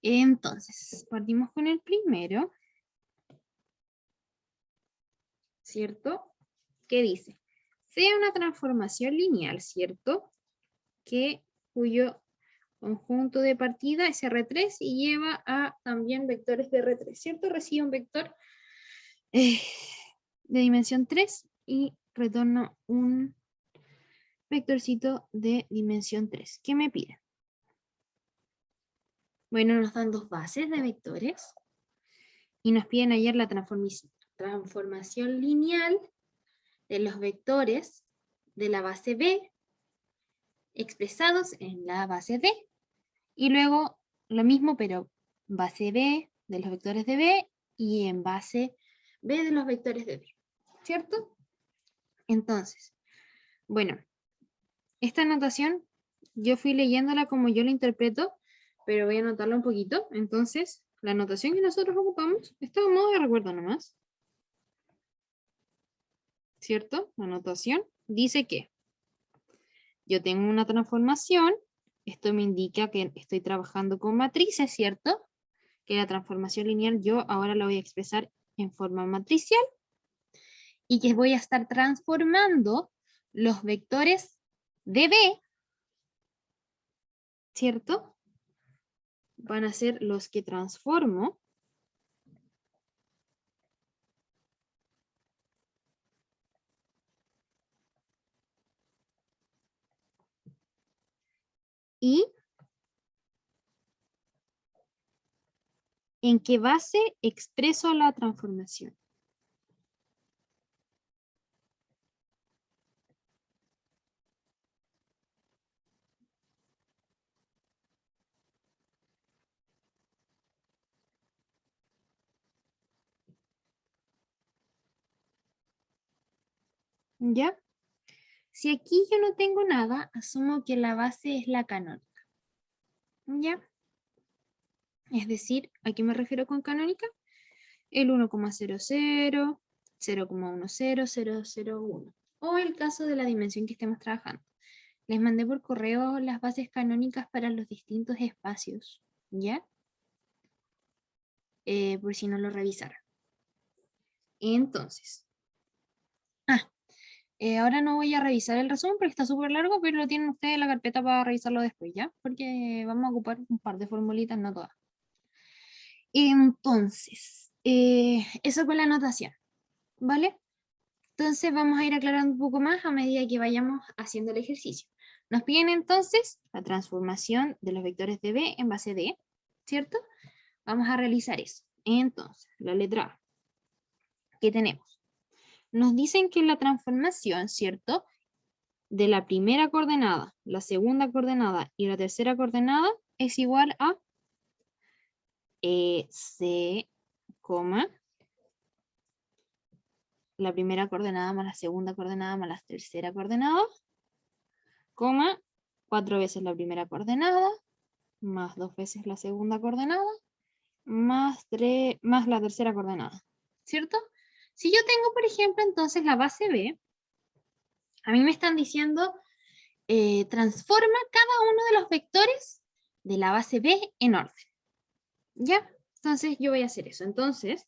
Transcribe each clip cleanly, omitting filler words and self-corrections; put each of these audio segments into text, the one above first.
Entonces, partimos con el primero, ¿cierto? ¿Qué dice? Sea una transformación lineal, ¿cierto? Cuyo conjunto de partida es R3 y lleva a también vectores de R3, ¿cierto? Recibe un vector de dimensión 3 y retorna un vectorcito de dimensión 3. ¿Qué me pide? Bueno, nos dan dos bases de vectores y nos piden hallar la transformación lineal de los vectores de la base B expresados en la base D. Y luego lo mismo, pero base B de los vectores de B y en base B de los vectores de B. ¿Cierto? Entonces, bueno, esta notación yo fui leyéndola como yo la interpreto, pero voy a anotarla un poquito. Entonces, la notación que nosotros ocupamos, esto a modo de recuerdo nomás, ¿cierto? La notación dice que yo tengo una transformación, esto me indica que estoy trabajando con matrices, ¿cierto? Que la transformación lineal yo ahora la voy a expresar en forma matricial y que voy a estar transformando los vectores de B, ¿cierto? Van a ser los que transformo y en qué base expreso la transformación. ¿Ya? Si aquí yo no tengo nada, asumo que la base es la canónica. ¿Ya? Es decir, ¿a qué me refiero con canónica? El 1,00, 0,10, 0,01. O el caso de la dimensión que estemos trabajando. Les mandé por correo las bases canónicas para los distintos espacios, ¿ya? Por si no lo revisaron. Entonces, ahora no voy a revisar el resumen porque está súper largo, pero lo tienen ustedes en la carpeta para revisarlo después, ¿ya? Porque vamos a ocupar un par de formulitas, no todas. Entonces, eso con la anotación, ¿vale? Entonces vamos a ir aclarando un poco más a medida que vayamos haciendo el ejercicio. Nos piden entonces la transformación de los vectores de B en base D, ¿cierto? Vamos a realizar eso. Entonces, la letra A. ¿Qué tenemos? Nos dicen que la transformación, ¿cierto? De la primera coordenada, la segunda coordenada y la tercera coordenada es igual a C, la primera coordenada más la segunda coordenada más la tercera coordenada, coma, 4 veces la primera coordenada, más 2 veces la segunda coordenada, más la tercera coordenada, ¿cierto? Si yo tengo, por ejemplo, entonces la base B, a mí me están diciendo, transforma cada uno de los vectores de la base B en orden, ¿ya? Entonces yo voy a hacer eso. Entonces,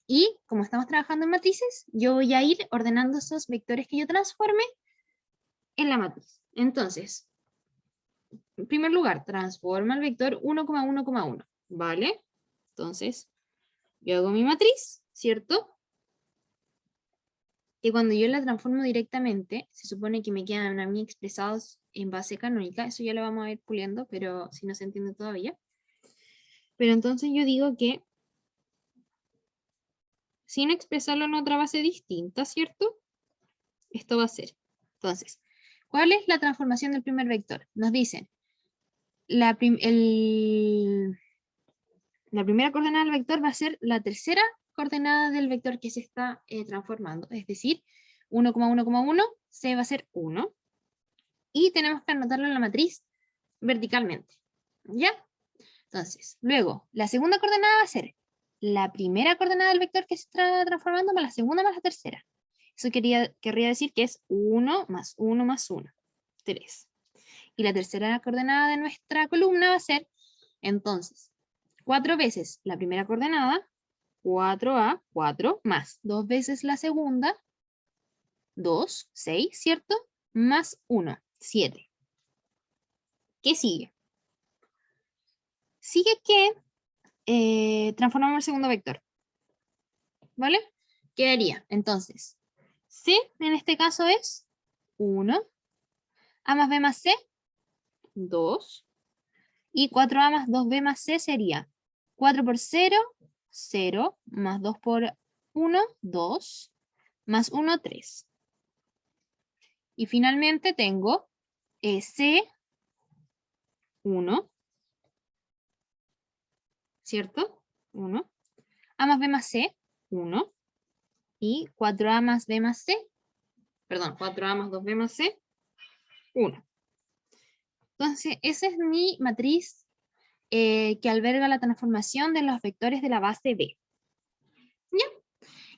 y como estamos trabajando en matrices, yo voy a ir ordenando esos vectores que yo transforme en la matriz. Entonces, en primer lugar, transforma el vector 1,1,1, ¿vale? Entonces, yo hago mi matriz, ¿cierto? Que cuando yo la transformo directamente, se supone que me quedan a mí expresados en base canónica, eso ya lo vamos a ir puliendo, pero si no se entiende todavía. Pero entonces yo digo que, sin expresarlo en otra base distinta, ¿cierto? Esto va a ser. Entonces, ¿cuál es la transformación del primer vector? Nos dicen, la primera coordenada del vector va a ser la tercera coordenada del vector que se está transformando, es decir, 1,1,1 se va a ser 1. Y tenemos que anotarlo en la matriz verticalmente, ¿ya? Entonces, luego, la segunda coordenada va a ser la primera coordenada del vector que se está transformando más la segunda más la tercera. Eso querría decir que es 1 más 1 más 1, 3. Y la tercera coordenada de nuestra columna va a ser, entonces, 4 veces la primera coordenada, 4A, 4, más 2 veces la segunda, 2, 6, ¿cierto? Más 1, 7. ¿Qué sigue? Sigue que transformamos el segundo vector. ¿Vale? Quedaría, entonces, C en este caso es 1, A más B más C, 2, y 4A más 2B más C sería 4 por 0, 0, más 2 por 1, 2, más 1, 3. Y finalmente tengo C, 1, ¿cierto? 1. A más B más C, 1. Y 4A más B más C, perdón, 4A más 2B más C, 1. Entonces, esa es mi matriz que alberga la transformación de los vectores de la base B. ¿Ya?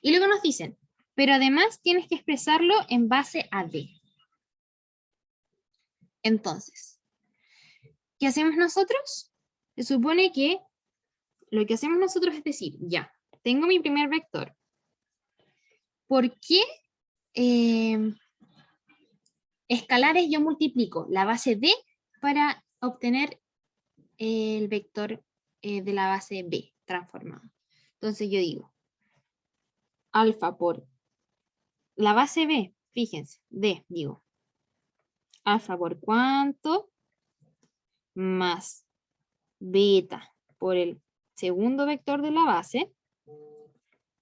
Y luego nos dicen, pero además tienes que expresarlo en base a D. Entonces, ¿qué hacemos nosotros? Se supone que lo que hacemos nosotros es decir, ya, tengo mi primer vector. ¿Por qué escalares yo multiplico la base D para obtener el vector de la base B transformado? Entonces yo digo, alfa por la base B, fíjense, D, digo, alfa por cuánto más beta por el segundo vector de la base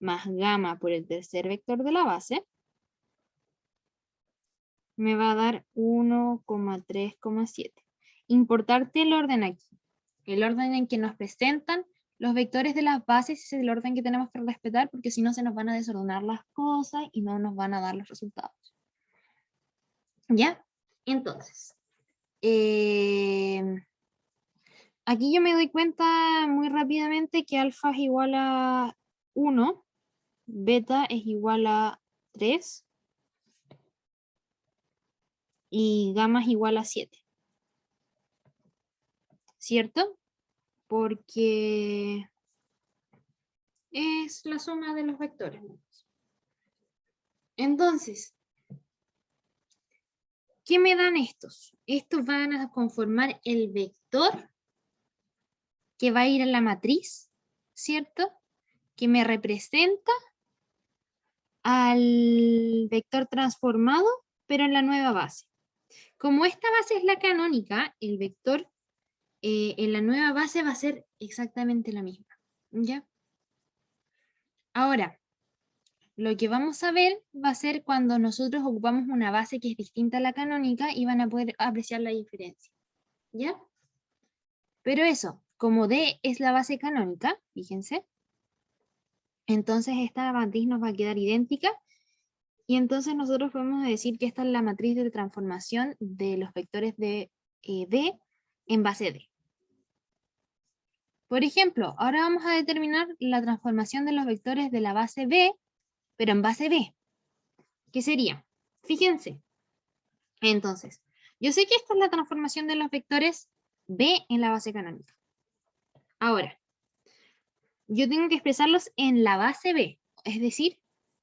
más gamma por el tercer vector de la base me va a dar 1,3,7. Importarte el orden aquí. El orden en que nos presentan los vectores de las bases es el orden que tenemos que respetar porque si no se nos van a desordenar las cosas y no nos van a dar los resultados. ¿Ya? Entonces, aquí yo me doy cuenta muy rápidamente que alfa es igual a 1, beta es igual a 3 y gamma es igual a 7. ¿Cierto? Porque es la suma de los vectores. Entonces, ¿qué me dan estos? Estos van a conformar el vector que va a ir a la matriz, ¿cierto? Que me representa al vector transformado, pero en la nueva base. Como esta base es la canónica, el vector en la nueva base va a ser exactamente la misma. ¿Ya? Ahora, lo que vamos a ver va a ser cuando nosotros ocupamos una base que es distinta a la canónica y van a poder apreciar la diferencia. ¿Ya? Pero eso, como D es la base canónica, fíjense, entonces esta matriz nos va a quedar idéntica y entonces nosotros podemos decir que esta es la matriz de transformación de los vectores de D en base D. Por ejemplo, ahora vamos a determinar la transformación de los vectores de la base B, pero en base B. ¿Qué sería? Fíjense. Entonces, yo sé que esta es la transformación de los vectores B en la base canónica. Ahora, yo tengo que expresarlos en la base B, es decir,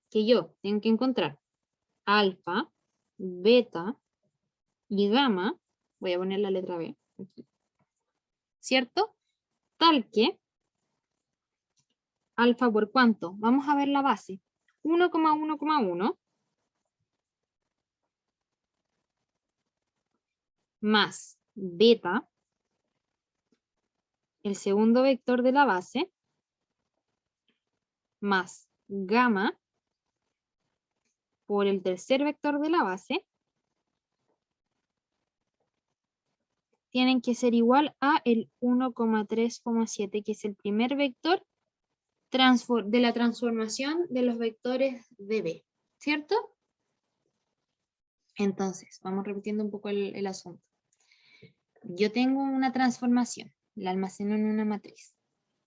que yo tengo que encontrar alfa, beta y gamma, voy a poner la letra B aquí, ¿cierto? Tal que alfa por cuánto, vamos a ver la base, 1,1,1 más beta, el segundo vector de la base, más gamma por el tercer vector de la base, tienen que ser igual a el 1,3,7, que es el primer vector de la transformación de los vectores de B, ¿cierto? Entonces, vamos repitiendo un poco el asunto. Yo tengo una transformación, la almaceno en una matriz.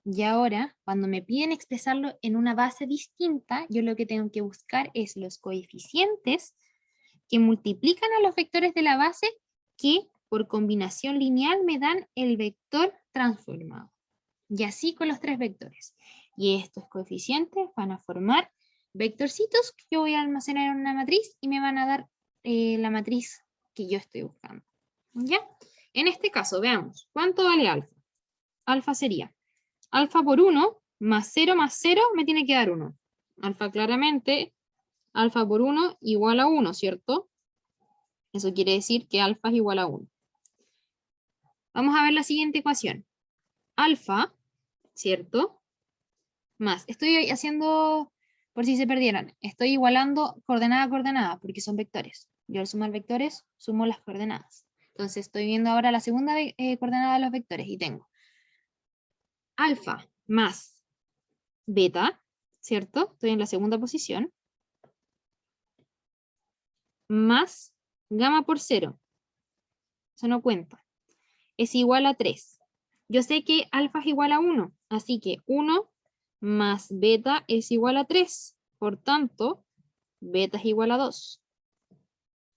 Y ahora, cuando me piden expresarlo en una base distinta, yo lo que tengo que buscar es los coeficientes que multiplican a los vectores de la base que por combinación lineal me dan el vector transformado. Y así con los tres vectores. Y estos coeficientes van a formar vectorcitos que yo voy a almacenar en una matriz y me van a dar la matriz que yo estoy buscando. ¿Ya? En este caso, veamos, ¿cuánto vale alfa? Alfa sería alfa por 1 más 0 me tiene que dar 1. Alfa claramente, alfa por 1 igual a 1, ¿cierto? Eso quiere decir que alfa es igual a 1. Vamos a ver la siguiente ecuación. Alfa, ¿cierto? Más, estoy haciendo, por si se perdieran, estoy igualando coordenada a coordenada, porque son vectores. Yo al sumar vectores, sumo las coordenadas. Entonces estoy viendo ahora la segunda coordenada de los vectores y tengo alfa más beta, ¿cierto? Estoy en la segunda posición, más gamma por 0. Eso no cuenta. Es igual a 3. Yo sé que alfa es igual a 1, así que 1 más beta es igual a 3. Por tanto, beta es igual a 2.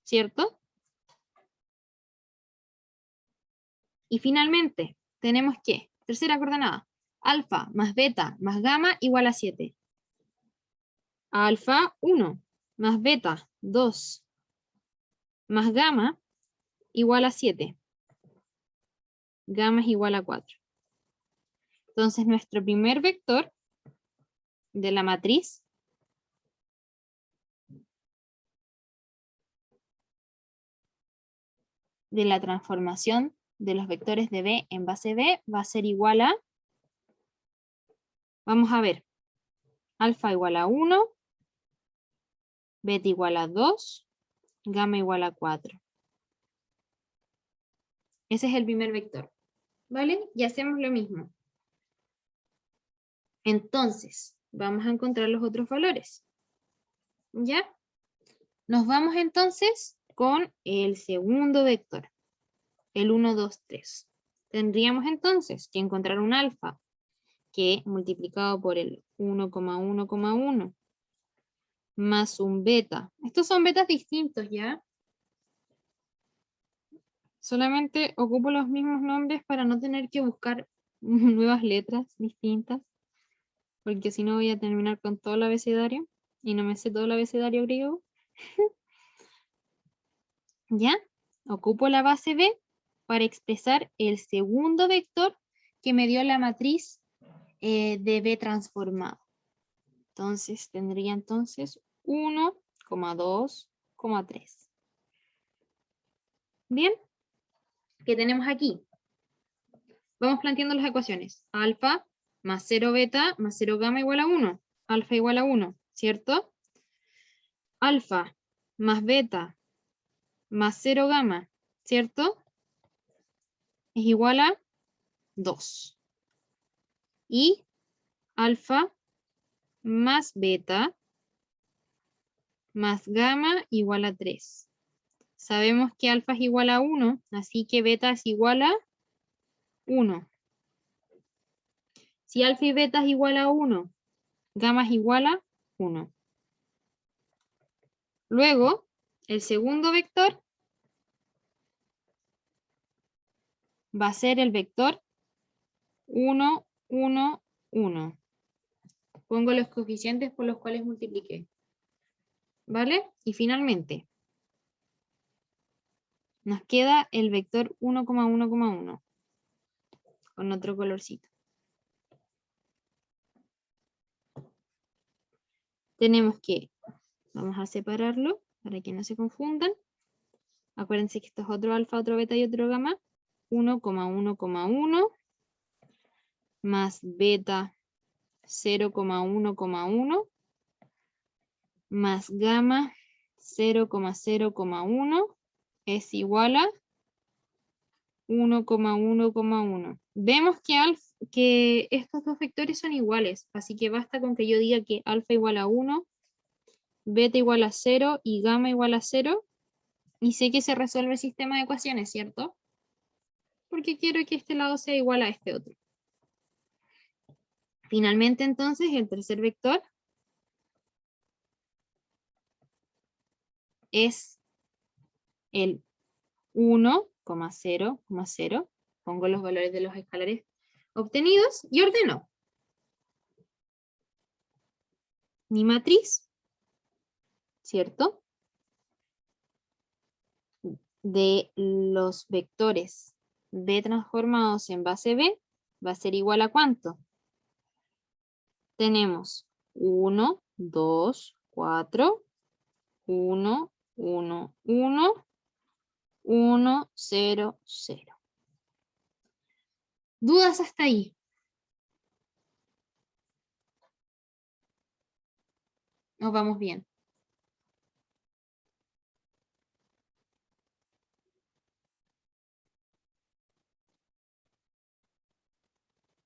¿Cierto? Y finalmente, tenemos que, tercera coordenada, alfa más beta más gamma igual a 7. Alfa 1 más beta 2 más gamma igual a 7. Gamma es igual a 4. Entonces nuestro primer vector de la matriz de la transformación de los vectores de B en base B va a ser igual a, vamos a ver, alfa igual a 1, beta igual a 2, gamma igual a 4. Ese es el primer vector, ¿vale? Y hacemos lo mismo. Entonces, vamos a encontrar los otros valores. ¿Ya? Nos vamos entonces con el segundo vector, el 1, 2, 3. Tendríamos entonces que encontrar un alfa que multiplicado por el 1,1,1 más un beta. Estos son betas distintos, ¿ya? Solamente ocupo los mismos nombres para no tener que buscar nuevas letras distintas, porque si no voy a terminar con todo el abecedario y no me sé todo el abecedario griego. ¿Ya? Ocupo la base B para expresar el segundo vector que me dio la matriz de B transformado. Entonces tendría 1, 2, 3. Bien, ¿qué tenemos aquí? Vamos planteando las ecuaciones. Alfa más 0 beta más 0 gamma igual a 1. Alfa igual a 1, ¿cierto? Alfa más beta más 0 gamma, ¿cierto? Es igual a 2. Y alfa más beta más gamma igual a 3. Sabemos que alfa es igual a 1, así que beta es igual a 1. Si alfa y beta es igual a 1, gamma es igual a 1. Luego, el segundo vector va a ser el vector 1, 1, 1. Pongo los coeficientes por los cuales multipliqué. ¿Vale? Y finalmente, nos queda el vector 1,1,1 con otro colorcito. Tenemos que, vamos a separarlo para que no se confundan. Acuérdense que esto es otro alfa, otro beta y otro gamma. 1,1,1 más beta 0,1,1 más gamma 0,0,1 es igual a 1,1,1. Vemos que estos dos vectores son iguales, así que basta con que yo diga que alfa igual a 1, beta igual a 0 y gamma igual a 0, y sé que se resuelve el sistema de ecuaciones, ¿cierto? Porque quiero que este lado sea igual a este otro. Finalmente, entonces, el tercer vector es el 1,0,0. Pongo los valores de los escalares obtenidos y ordeno mi matriz, ¿cierto? De los vectores B transformados en base B va a ser igual a ¿cuánto? Tenemos 1, 2, 4, 1, 1, 1, 1, 0, 0. ¿Dudas hasta ahí? ¿Nos vamos bien?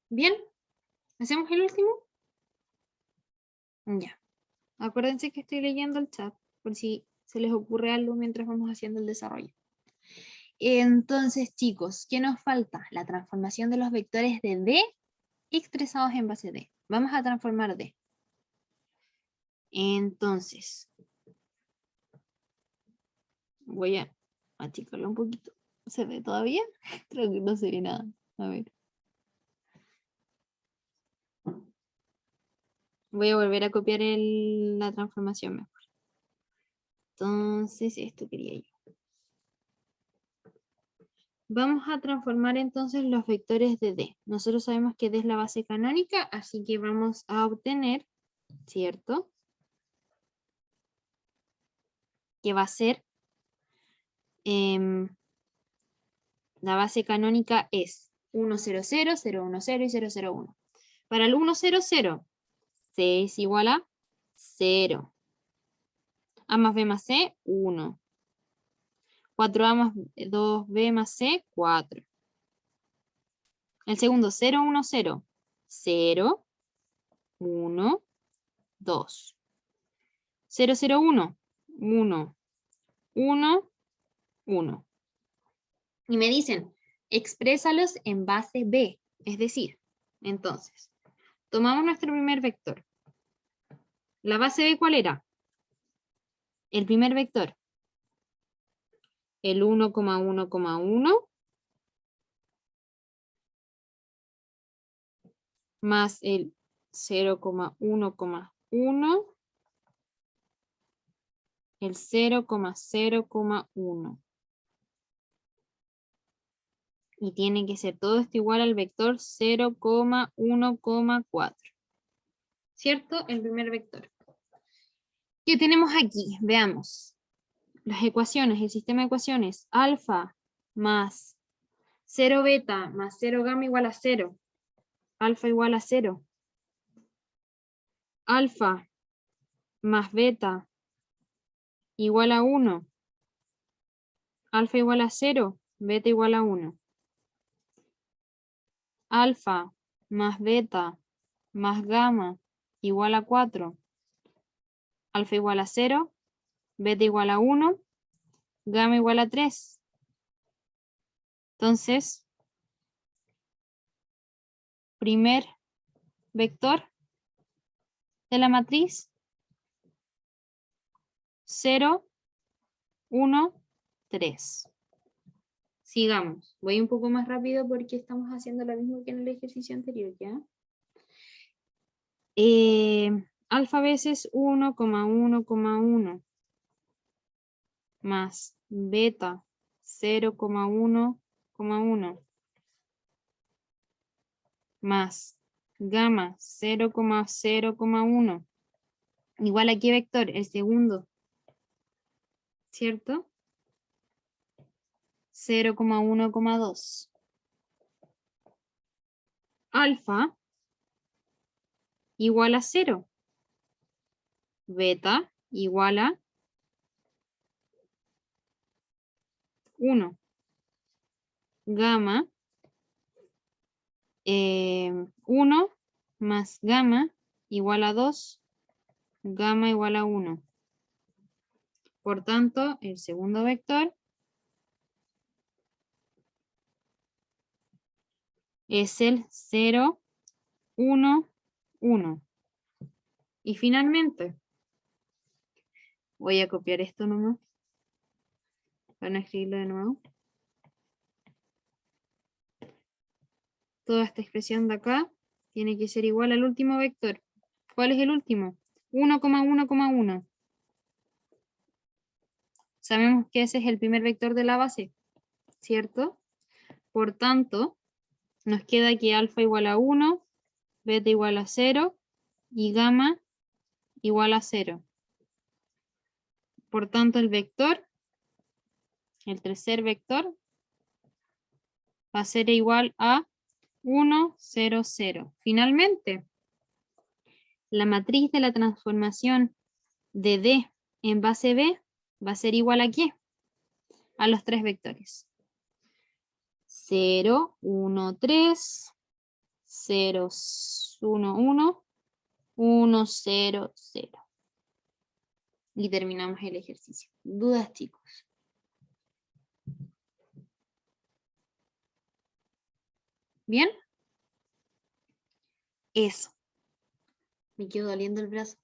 ¿Bien? ¿Hacemos el último? Ya. Acuérdense que estoy leyendo el chat por si se les ocurre algo mientras vamos haciendo el desarrollo. Entonces, chicos, ¿qué nos falta? La transformación de los vectores de D expresados en base D. Vamos a transformar D. Entonces, voy a achicarlo un poquito. ¿Se ve todavía? Creo que no se ve nada. A ver. Voy a volver a copiar la transformación mejor. Entonces, esto quería yo. Vamos a transformar entonces los vectores de D. Nosotros sabemos que D es la base canónica, así que vamos a obtener, ¿cierto? Que va a ser, la base canónica es 1, 0, 0, 0, 1, 0 y 0, 0, 1. Para el 1, 0, 0, C es igual a 0. A más B más C, 1. 4A más 2B más C, 4. El segundo, 0, 1, 0. 0, 1, 2. 0, 0, 1. 1, 1, 1. Y me dicen, exprésalos en base B. Es decir, entonces, tomamos nuestro primer vector. ¿La base B cuál era? El primer vector. El 1,1,1 más el 0,1,1, el 0,0,1. Y tiene que ser todo esto igual al vector 0,1,4. ¿Cierto? El primer vector. ¿Qué tenemos aquí? Veamos. Las ecuaciones, el sistema de ecuaciones. Alfa más 0 beta más 0 gamma igual a 0. Alfa igual a 0. Alfa más beta igual a 1. Alfa igual a 0. Beta igual a 1. Alfa más beta más gamma igual a 4. Alfa igual a 0. Beta igual a 1. Gamma igual a 3. Entonces, primer vector de la matriz 0, 1, 3. Sigamos. Voy un poco más rápido porque estamos haciendo lo mismo que en el ejercicio anterior, ¿ya? Alfa veces 1,1,1 más beta 0,1,1 más gamma 0,0,1 igual a qué vector, el segundo, ¿cierto? 0,1,2. Alfa igual a 0. Beta igual a 1. Gamma 1 más gamma igual a 2. Gamma igual a 1. Por tanto, el segundo vector es el 0, 1, 1. Y finalmente, voy a copiar esto nomás para no escribirlo de nuevo. toda esta expresión de acá tiene que ser igual al último vector. ¿Cuál es el último? 1,1,1. Sabemos que ese es el primer vector de la base, ¿cierto? Por tanto, nos queda que alfa igual a 1, beta igual a 0 y gamma igual a 0. Por tanto, el vector, el tercer vector, va a ser igual a 1, 0, 0. Finalmente, la matriz de la transformación de D en base B va a ser igual a ¿qué? A los tres vectores. 0, 1, 3, 0, 1, 1, 1, 0, 0. Y terminamos el ejercicio. ¿Dudas, chicos? ¿Bien? Eso. Me quedo doliendo el brazo.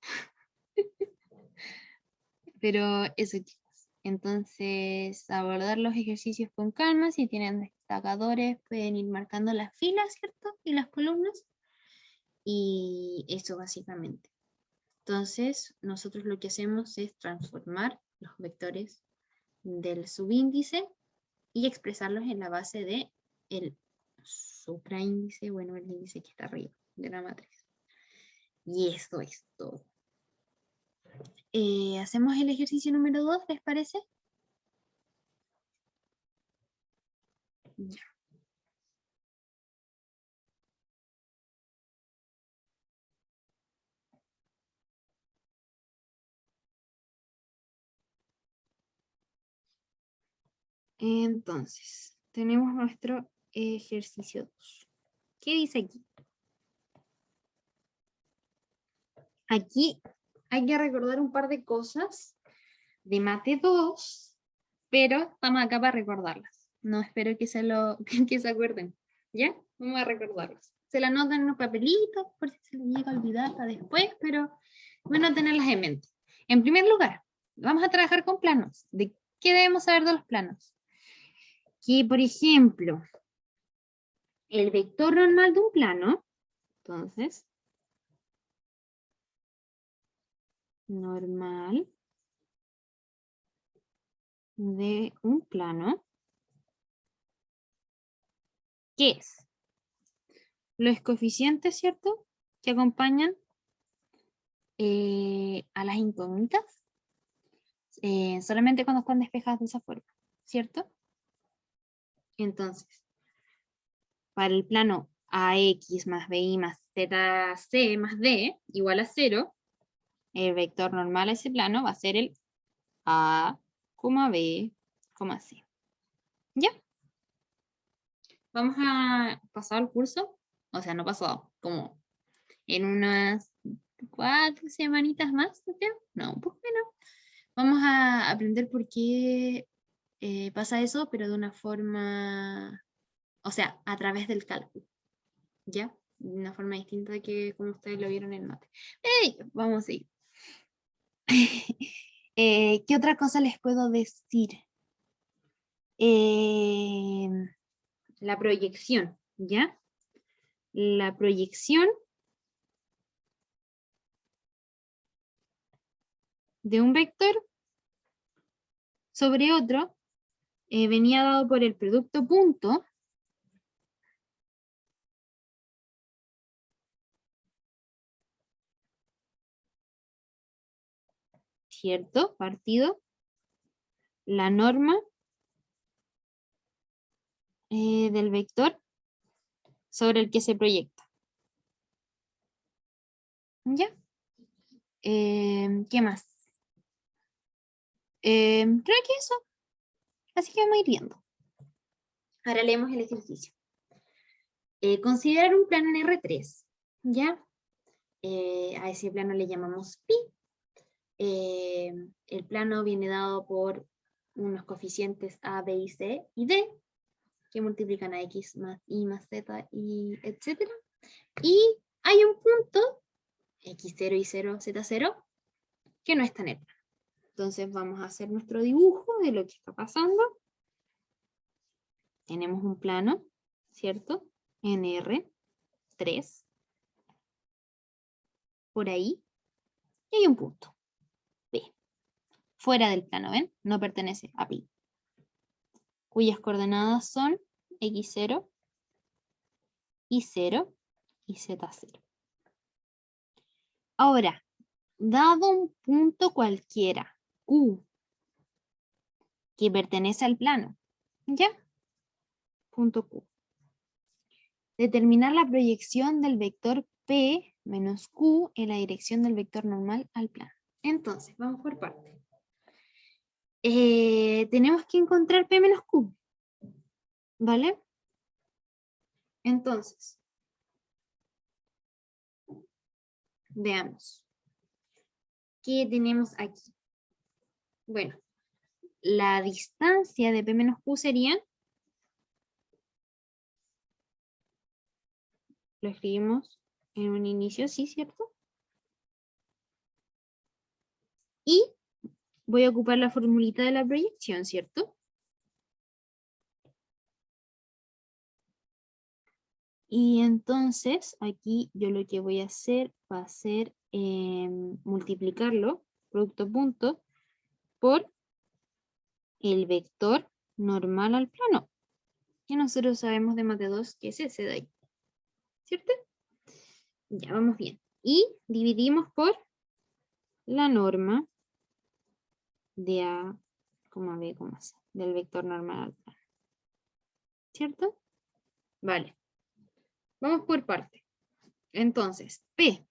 Pero eso, chicos. Entonces, abordar los ejercicios con calma. Si tienen destacadores, pueden ir marcando las filas, ¿cierto? Y las columnas. Y eso básicamente. Entonces, nosotros lo que hacemos es transformar los vectores del subíndice y expresarlos en la base de el supraíndice, bueno, el índice que está arriba de la matriz. Y esto es todo. ¿Hacemos el ejercicio número 2, les parece? Ya. Entonces, tenemos nuestro ejercicio 2. ¿Qué dice aquí? Aquí hay que recordar un par de cosas de Mate 2, pero estamos acá para recordarlas. No espero que que se acuerden. ¿Ya? Vamos a recordarlas. Se la anotan en un papelito por si se les llega a olvidar para después, pero bueno, tenerlas en mente. En primer lugar, vamos a trabajar con planos. ¿De qué debemos saber de los planos? Que, por ejemplo, el vector normal de un plano, entonces, normal de un plano, ¿qué es? Los coeficientes, ¿cierto? Que acompañan a las incógnitas, solamente cuando están despejadas de esa forma, ¿cierto? Entonces, para el plano AX más BY más ZC más D igual a 0, el vector normal a ese plano va a ser el A, B, C. ¿Ya? Vamos a pasar el curso, o sea, no pasado, como en unas 4 semanitas más, no, un poco menos. Vamos a aprender por qué pasa eso, pero de una forma, o sea, a través del cálculo, ¿ya? De una forma distinta de que como ustedes lo vieron en mate. Vamos a seguir. ¿Qué otra cosa les puedo decir? La proyección, ¿ya? La proyección de un vector sobre otro venía dado por el producto punto ¿cierto? Partido, la norma del vector sobre el que se proyecta. ¿Ya? ¿Qué más? Creo que eso. Así que vamos a ir viendo. Ahora leemos el ejercicio. Considerar un plano en R3. ¿Ya? A ese plano le llamamos pi. El plano viene dado por unos coeficientes A, B y C y D, que multiplican a X más Y más Z, y etc. Y hay un punto, X0 y 0, Z0, que no está en el plano. Entonces vamos a hacer nuestro dibujo de lo que está pasando. Tenemos un plano, ¿cierto? en R, 3, por ahí, y hay un punto, P, fuera del plano, ¿ven? No pertenece a pi, cuyas coordenadas son x0, y0 y z0. Ahora, dado un punto cualquiera, Q, que pertenece al plano, ¿ya? Punto Q. Determinar la proyección del vector P menos Q en la dirección del vector normal al plano. Entonces, vamos por partes. Tenemos que encontrar P menos Q, ¿vale? Entonces, veamos. ¿Qué tenemos aquí? Bueno, la distancia de P menos Q sería, lo escribimos en un inicio, sí, ¿cierto? Y voy a ocupar la formulita de la proyección, ¿cierto? Y entonces aquí yo lo que voy a hacer va a ser multiplicarlo, producto punto, por el vector normal al plano. Que nosotros sabemos de mate 2 que es ese de ahí, ¿cierto? Ya vamos bien. Y dividimos por la norma de A, B, C, del vector normal al plano. ¿Cierto? Vale. Vamos por parte. Entonces, P,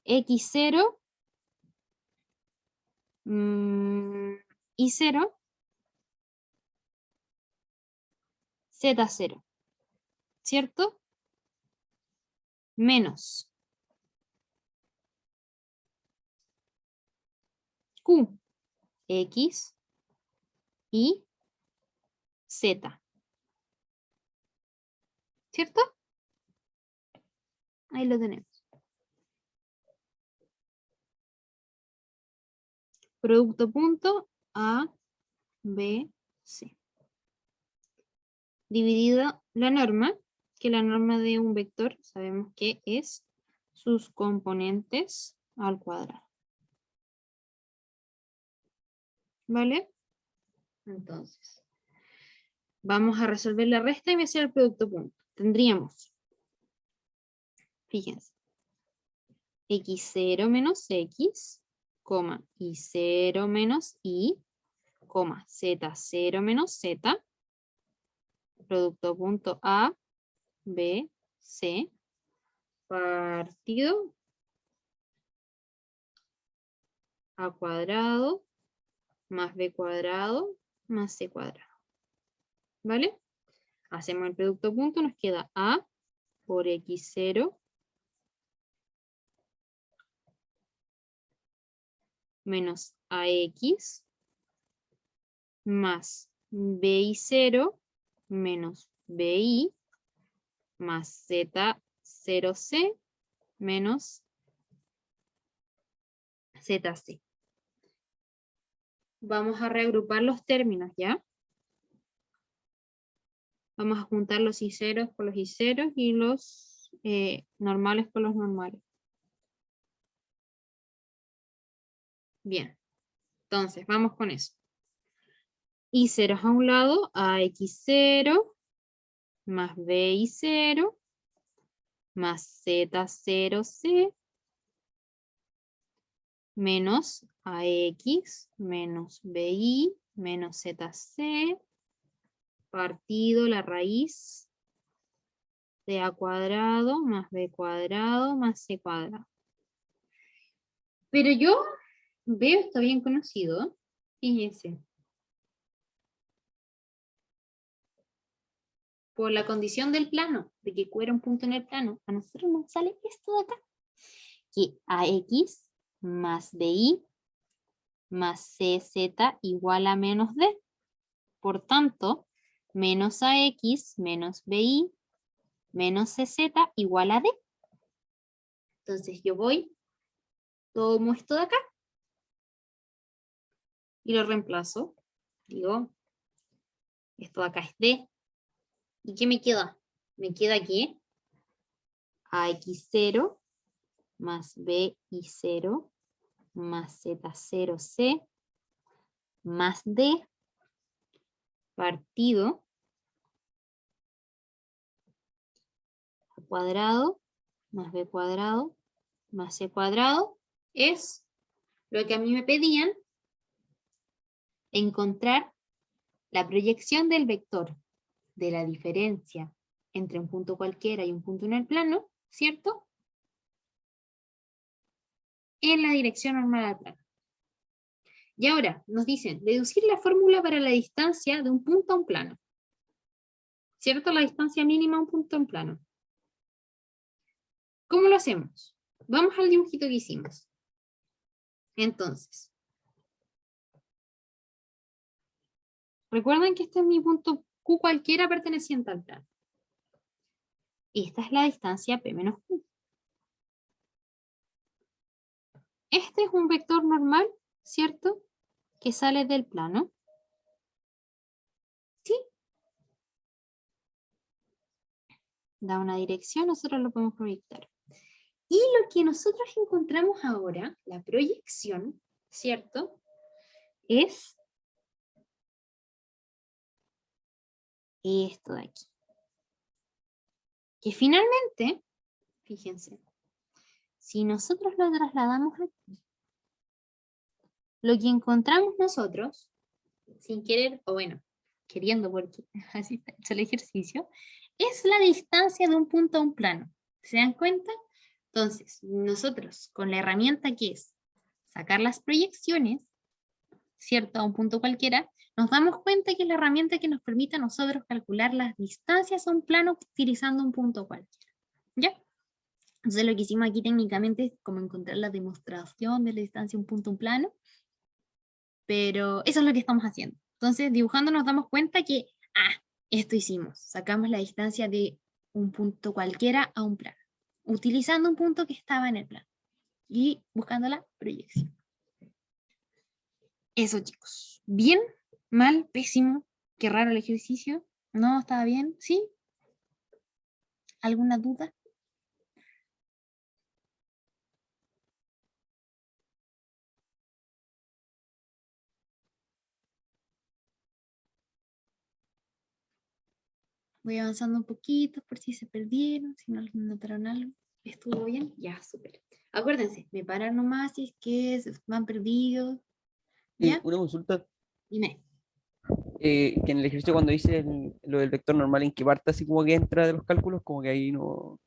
X0, Y0, Z0, ¿cierto? Menos Q, X y Z, ¿cierto? Ahí lo tenemos. Producto punto A, B, C. Dividido la norma, que la norma de un vector sabemos que es sus componentes al cuadrado. ¿Vale? Entonces, vamos a resolver la resta y me hacer el producto punto. Tendríamos, fíjense, x0 menos x, y0 menos y, z0 menos z, producto punto A, B, C, partido A cuadrado más B cuadrado más C cuadrado. ¿Vale? Hacemos el producto punto, nos queda A por x0 menos AX más BI0 menos BI más Z0C menos ZC. Vamos a reagrupar los términos, ¿ya? Vamos a juntar los I0 con los I0 y los normales con los normales. Bien, entonces vamos con eso. I0 a un lado, AX0 más BI0 más Z0C menos AX menos BI menos ZC partido la raíz de A cuadrado más B cuadrado más C cuadrado. Pero yo veo esto bien conocido. Fíjense. Por la condición del plano, de que Q era un punto en el plano, a nosotros nos sale esto de acá. Que AX más BI más CZ igual a menos D. Por tanto, menos AX menos BI menos CZ igual a D. Entonces yo voy, tomo esto de acá y lo reemplazo. Digo, esto de acá es D. ¿Y qué me queda? Me queda aquí AX0 más BI0 más Z0C más D partido A cuadrado más B cuadrado más C cuadrado es lo que a mí me pedían, encontrar la proyección del vector de la diferencia entre un punto cualquiera y un punto en el plano, ¿cierto? En la dirección normal al plano. Y ahora nos dicen, deducir la fórmula para la distancia de un punto a un plano. ¿Cierto? La distancia mínima a un punto en plano. ¿Cómo lo hacemos? Vamos al dibujito que hicimos. Entonces, recuerden que este es mi punto Q cualquiera perteneciente al plano. Esta es la distancia P menos Q. Este es un vector normal, ¿cierto? Que sale del plano. ¿Sí? Da una dirección, nosotros lo podemos proyectar. Y lo que nosotros encontramos ahora, la proyección, ¿cierto? Es esto de aquí. Que finalmente, fíjense, si nosotros lo trasladamos aquí, lo que encontramos nosotros, sin querer, o bueno, queriendo porque así está hecho el ejercicio, es la distancia de un punto a un plano. ¿Se dan cuenta? Entonces, nosotros con la herramienta que es sacar las proyecciones, ¿cierto? A un punto cualquiera, nos damos cuenta que es la herramienta que nos permite a nosotros calcular las distancias a un plano utilizando un punto cualquiera. ¿Ya? Entonces lo que hicimos aquí técnicamente es como encontrar la demostración de la distancia a un punto a un plano, pero eso es lo que estamos haciendo. Entonces dibujando nos damos cuenta que, esto hicimos, sacamos la distancia de un punto cualquiera a un plano, utilizando un punto que estaba en el plano y buscando la proyección. Eso, chicos. ¿Bien? ¿Mal? ¿Pésimo? ¿Qué raro el ejercicio? ¿No? ¿Estaba bien? ¿Sí? ¿Alguna duda? Voy avanzando un poquito por si se perdieron, si no notaron algo. ¿Estuvo bien? Ya, súper. Acuérdense, me paran nomás si es que se van perdidos. ¿Ya? Una consulta, Dime. que en el ejercicio cuando dice lo del vector normal, en qué parte así como que entra de los cálculos, como que ahí no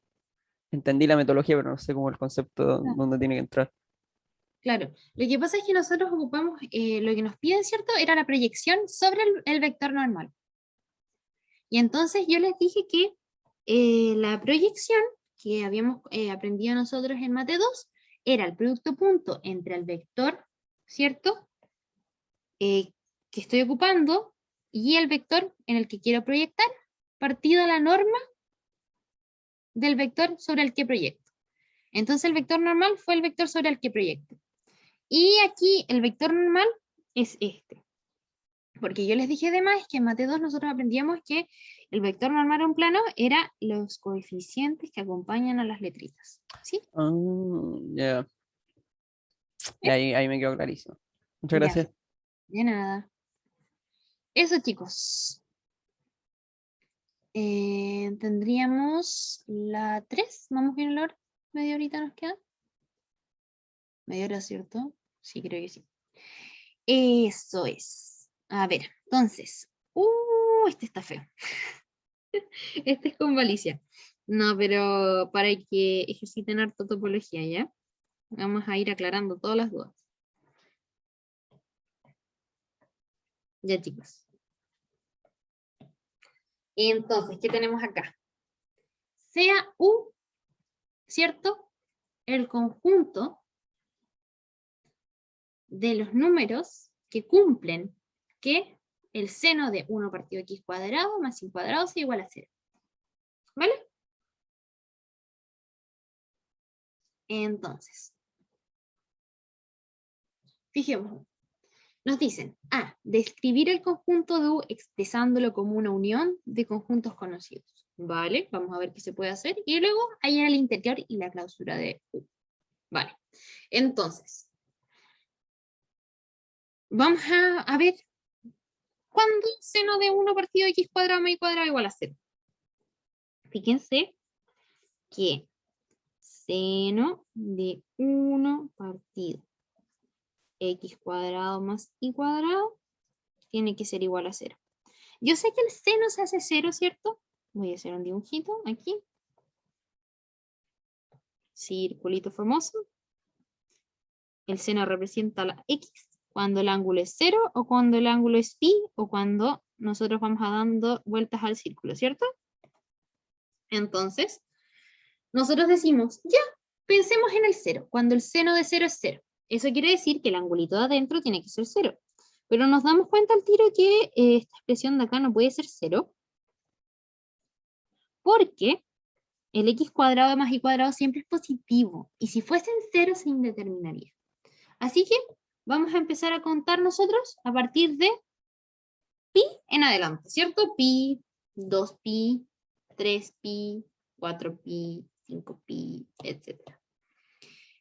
entendí la metodología, pero no sé cómo el concepto dónde tiene que entrar. Claro, lo que pasa es que nosotros ocupamos, lo que nos piden, ¿cierto? Era la proyección sobre el vector normal. Y entonces yo les dije que la proyección que habíamos aprendido nosotros en Mate 2 era el producto punto entre el vector, ¿cierto? Que estoy ocupando y el vector en el que quiero proyectar, partido la norma del vector sobre el que proyecto. Entonces el vector normal fue el vector sobre el que proyecto. Y aquí el vector normal es este. Porque yo les dije además que en Mate 2 nosotros aprendíamos que el vector normal en un plano era los coeficientes que acompañan a las letritas. ¿Sí? Ah, ya, ¿Eh? ya ahí me quedó clarísimo. Muchas Ya, gracias. de nada. Eso, chicos. Tendríamos la 3. ¿Vamos bien la hora? ¿Media horita nos queda? Media hora, ¿cierto? Sí, creo que sí. Eso es. A ver, entonces. Este está feo. Este es con malicia. No, pero para que ejerciten harto topología, ¿ya? Vamos a ir aclarando todas las dudas. Ya, chicos. Entonces, ¿qué tenemos acá? Sea U, ¿cierto? El conjunto de los números que cumplen que el seno de 1 partido x cuadrado más y cuadrado sea igual a 0. ¿Vale? Entonces, fijémonos. Nos dicen, describir el conjunto de U expresándolo como una unión de conjuntos conocidos. Vale, vamos a ver qué se puede hacer. Y luego hallar el interior y la clausura de U. Vale, entonces, vamos a ver cuándo seno de 1 partido x cuadrado más y cuadrado igual a 0. Fíjense que seno de 1 partido x cuadrado más y cuadrado tiene que ser igual a 0. Yo sé que el seno se hace 0, ¿cierto? Voy a hacer un dibujito aquí. Circulito famoso. El seno representa la x cuando el ángulo es 0 o cuando el ángulo es pi o cuando nosotros vamos dando vueltas al círculo, ¿cierto? Entonces, nosotros decimos, ya, pensemos en el 0, cuando el seno de 0 es 0. Eso quiere decir que el angulito de adentro tiene que ser 0. Pero nos damos cuenta al tiro que esta expresión de acá no puede ser 0, porque el x cuadrado más y cuadrado siempre es positivo, y si fuesen 0 se indeterminaría. Así que vamos a empezar a contar nosotros a partir de pi en adelante, ¿cierto? Pi, 2pi, 3pi, 4pi, 5pi, etc.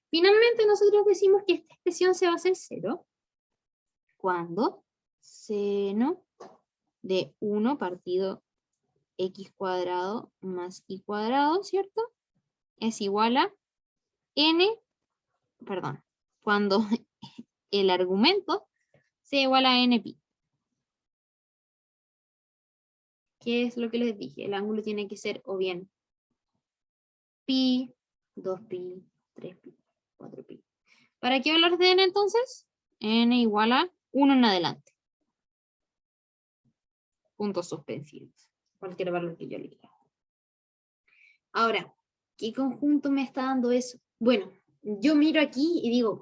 Finalmente nosotros decimos que esta expresión se va a hacer 0 cuando seno de 1 partido x cuadrado más y cuadrado, ¿cierto? Es igual a n, perdón, cuando el argumento sea igual a npi. ¿Qué es lo que les dije? El ángulo tiene que ser o bien pi, 2pi, 3pi, 4pi. ¿Para qué valor de n entonces? N igual a 1 en adelante. Puntos suspensivos. Cualquier valor que yo le diga. Ahora, ¿qué conjunto me está dando eso? Bueno, yo miro aquí y digo,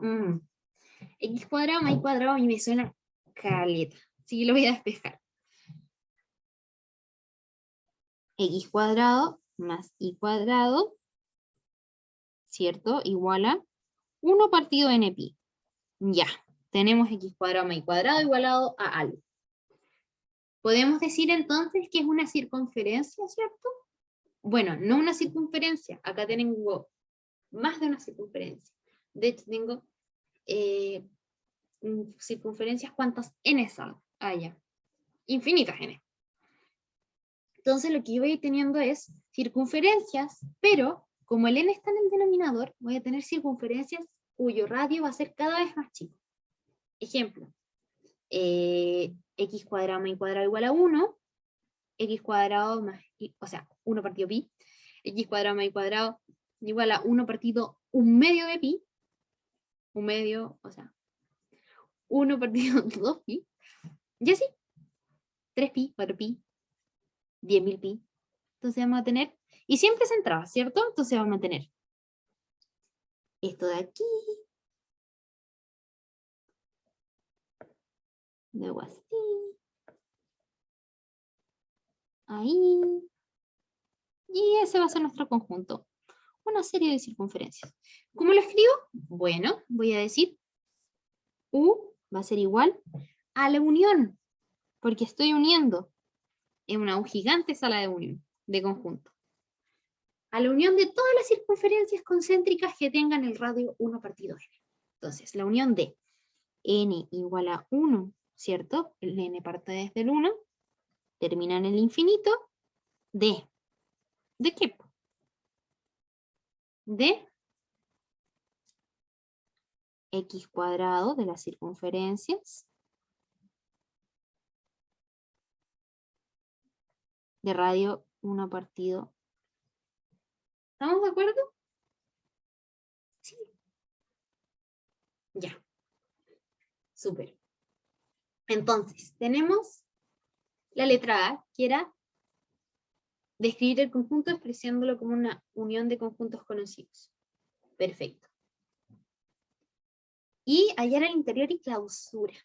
x cuadrado más y cuadrado a mí me suena caleta. Así que lo voy a despejar. X cuadrado más y cuadrado, ¿cierto? Igual a 1 partido n pi. Ya, tenemos x cuadrado más y cuadrado igualado a algo. Podemos decir entonces que es una circunferencia, ¿cierto? Bueno, no una circunferencia. Acá tengo más de una circunferencia. De hecho, tengo circunferencias, ¿cuántas n son? Ya. Infinitas n. Entonces lo que yo voy a ir teniendo es circunferencias, pero como el n está en el denominador, voy a tener circunferencias cuyo radio va a ser cada vez más chico. Ejemplo, x cuadrado más y cuadrado igual a 1, x cuadrado más, o sea, 1 partido pi, x cuadrado más y cuadrado igual a 1 partido 1/2 de pi, 1/2, o sea, 1 partido 2pi, y así, 3pi, 4pi, 10.000 pi. Entonces vamos a tener, y siempre centrada, ¿cierto? Entonces vamos a tener esto de aquí, luego así, ahí, y ese va a ser nuestro conjunto. Una serie de circunferencias. ¿Cómo lo escribo? Bueno, voy a decir U va a ser igual a la unión, porque estoy uniendo en una U gigante sala de unión, de conjunto, a la unión de todas las circunferencias concéntricas que tengan el radio 1 partido n. Entonces, la unión de n igual a 1, ¿cierto? El n parte desde el 1, termina en el infinito, ¿de qué? De x cuadrado de las circunferencias de radio 1 partido. ¿Estamos de acuerdo? Sí. Ya. Súper. Entonces, tenemos la letra A, que era describir el conjunto expresándolo como una unión de conjuntos conocidos. Perfecto. Y hallar el interior y clausura.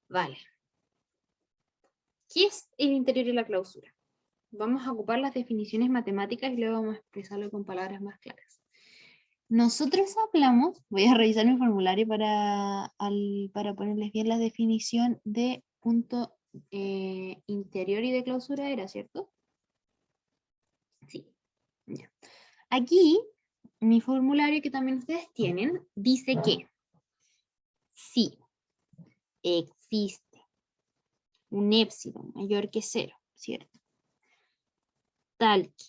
Vale. ¿Qué es el interior y la clausura? Vamos a ocupar las definiciones matemáticas y luego vamos a expresarlo con palabras más claras. nosotros hablamos, voy a revisar mi formulario para ponerles bien la definición de punto interior y de clausura, ¿era cierto? Sí. Ya. Aquí, mi formulario que también ustedes tienen, dice que si existe un épsilon mayor que 0, ¿cierto? Tal que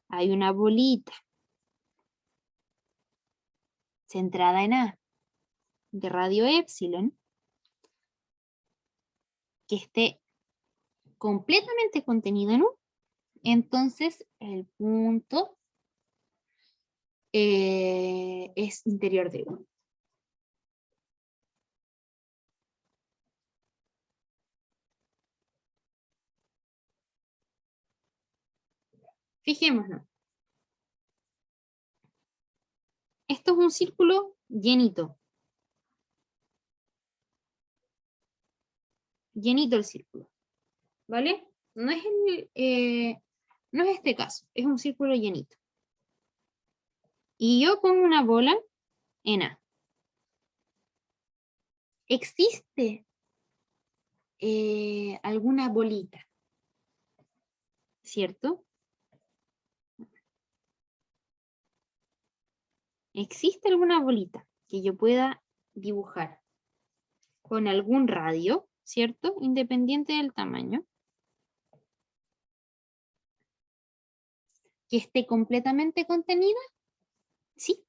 hay una bolita centrada en A de radio épsilon que esté completamente contenida en U, entonces el punto es interior de U. Fijémonos. Esto es un círculo llenito. Llenito el círculo. ¿Vale? No es, no es este caso, es un círculo llenito. Y yo pongo una bola en A. ¿Existe alguna bolita? ¿Cierto? ¿Existe alguna bolita que yo pueda dibujar con algún radio, ¿cierto? Independiente del tamaño, que esté completamente contenida? Sí,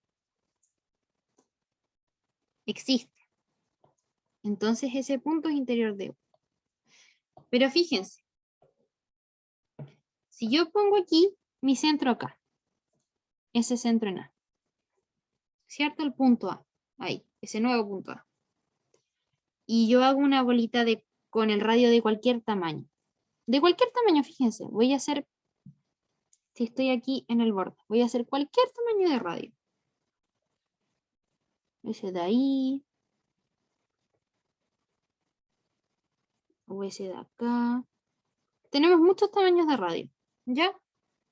existe. Entonces ese punto es interior de U. Pero fíjense, si yo pongo aquí mi centro acá, ese centro en A, ¿cierto? El punto A, ahí, ese nuevo punto A. Y yo hago una bolita con el radio de cualquier tamaño. De cualquier tamaño, fíjense, voy a hacer, si estoy aquí en el borde, voy a hacer cualquier tamaño de radio. Ese de ahí, o ese de acá. Tenemos muchos tamaños de radio, ¿ya?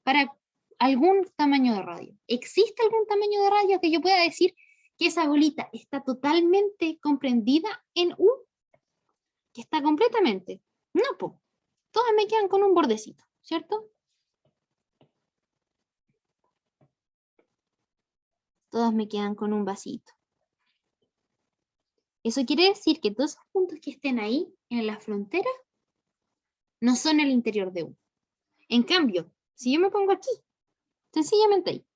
Para algún tamaño de radio. ¿Existe algún tamaño de radio que yo pueda decir que esa bolita está totalmente comprendida en U? Que está completamente. No, po. Todas me quedan con un bordecito, ¿cierto? Todas me quedan con un vasito. Eso quiere decir que todos esos puntos que estén ahí, en la frontera, no son el interior de U. En cambio, si yo me pongo aquí, sencillamente ahí,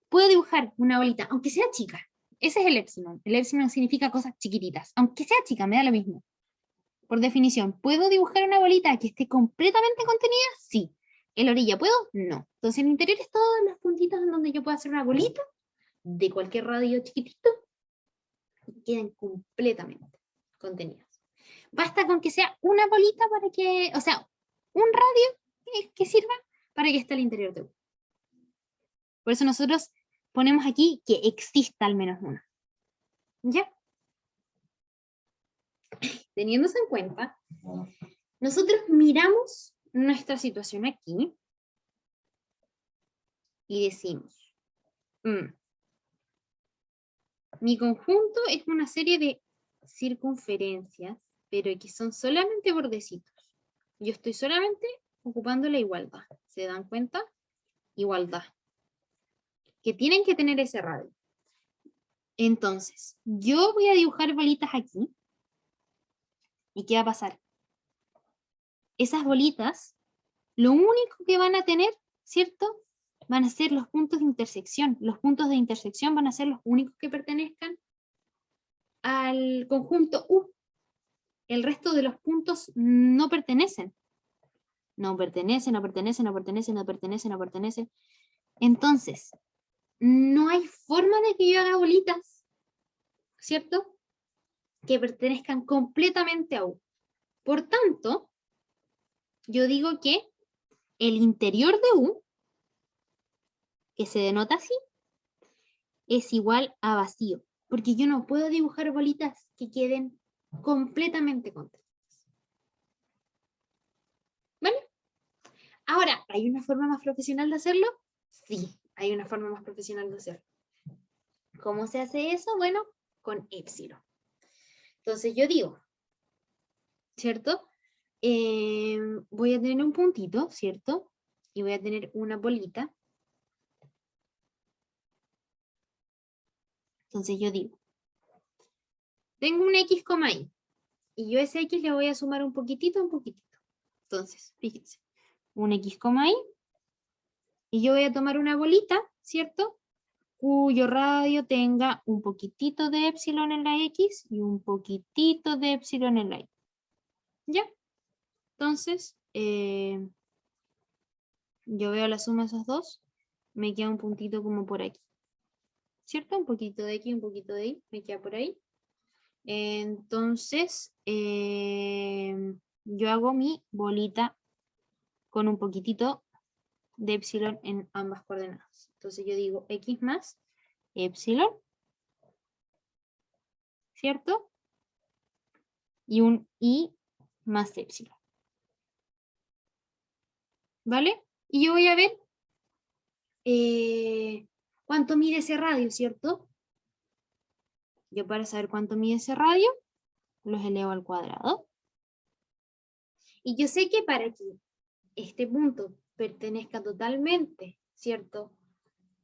puedo dibujar una bolita, aunque sea chica. Ese es el épsilon. El épsilon significa cosas chiquititas. Aunque sea chica, me da lo mismo. Por definición, ¿puedo dibujar una bolita que esté completamente contenida? Sí. ¿En la orilla puedo? No. Entonces el interior es todos los puntitos en donde yo puedo hacer una bolita de cualquier radio chiquitito y queden completamente contenidas. Basta con que sea una bolita para que, o sea, un radio que sirva para que esté al interior de uno. Por eso nosotros ponemos aquí que exista al menos una. ¿Ya? Teniendo eso en cuenta, nosotros miramos nuestra situación aquí y decimos, mi conjunto es una serie de circunferencias, pero que son solamente bordecitos. Yo estoy solamente ocupando la igualdad. ¿Se dan cuenta? Igualdad. Que tienen que tener ese radio. Entonces, yo voy a dibujar bolitas aquí. ¿Y qué va a pasar? Esas bolitas, lo único que van a tener, ¿cierto? Van a ser los puntos de intersección. Los puntos de intersección van a ser los únicos que pertenezcan al conjunto U. El resto de los puntos no pertenecen. No pertenecen, no pertenecen, no pertenecen, no pertenecen, no pertenecen. Entonces, no hay forma de que yo haga bolitas, ¿cierto? Que pertenezcan completamente a U. Por tanto, yo digo que el interior de U, que se denota así, es igual a vacío, porque yo no puedo dibujar bolitas que queden completamente contenidas. ¿Vale? Ahora, ¿hay una forma más profesional de hacerlo? Sí, hay una forma más profesional de hacerlo. ¿Cómo se hace eso? Bueno, con épsilon. Entonces yo digo, ¿cierto? Voy a tener un puntito, ¿cierto? Y voy a tener una bolita. Entonces yo digo, tengo un x, y. Y yo a ese x le voy a sumar un poquitito, un poquitito. Entonces, fíjense, un x, y. Y yo voy a tomar una bolita, ¿cierto? Cuyo radio tenga un poquitito de épsilon en la x y un poquitito de épsilon en la y. ¿Ya? Entonces, yo veo la suma de esos dos, me queda un puntito como por aquí. ¿Cierto? Un poquito de x, un poquito de y, me queda por ahí. Entonces, yo hago mi bolita con un poquitito de épsilon en ambas coordenadas. Entonces yo digo x más épsilon, ¿cierto? Y un y más épsilon. ¿Vale? Y yo voy a ver cuánto mide ese radio, ¿cierto? Yo para saber cuánto mide ese radio, los elevo al cuadrado. Y yo sé que para que este punto pertenezca totalmente, ¿cierto?